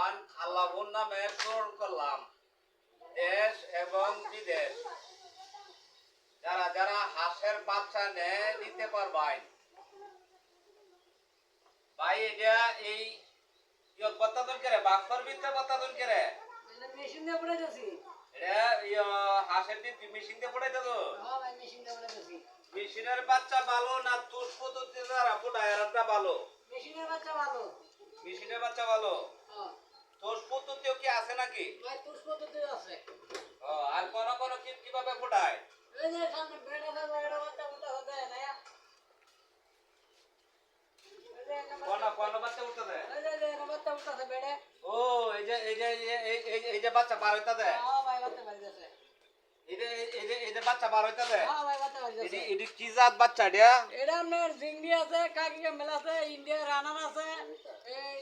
আহ্বান আল্লাহর নামে গ্রহণ করলাম। দেশ এবং বিদেশ যারা যারা হাঁসের বাচ্চা নিতে পারবেন ভাই এটা এই বত্তাদন করে বাক্সর ভিতরে বত্তাদন করে মেশিন দিয়ে পড়ে যাচ্ছি। এটা হাঁসের দিন মেশিন দিয়ে পড়াইতে তো হ্যাঁ ভাই মেশিন দিয়ে পড়ে যাচ্ছি। মেশিনের বাচ্চা ভালো না তোষ পদ্ধতি দ্বারা ফোটায় আরেকটা ভালো? মেশিনের বাচ্চা ভালো। মেশিনের বাচ্চা ভালো। হ্যাঁ তোষ পদ্ধতিও কি আছে নাকি? ভাই তুষ পদ্ধতি আছে। আর কোন কোন কিভাবে ফোটায়? এই যে সামনে বেড়া থাকবে এটা বাচ্চা উঠা হতে না কোন বাচ্চা উঠতে দেয়? এই যে বাচ্চা উঠা বেড়ে। ও এই যে বাচ্চা বার হইতা দেয়। হ্যাঁ ভাই বাচ্চা বাড়ি যাচ্ছে। এই যে বাচ্চা বার হইতা দেয়। হ্যাঁ ভাই বাচ্চা বাড়ি যাচ্ছে। এটি কি জাত বাচ্চা এটা? এটা আপনার জিংডি আছে, কাকি মেলা আছে, ইন্ডিয়া রানার আছে, এই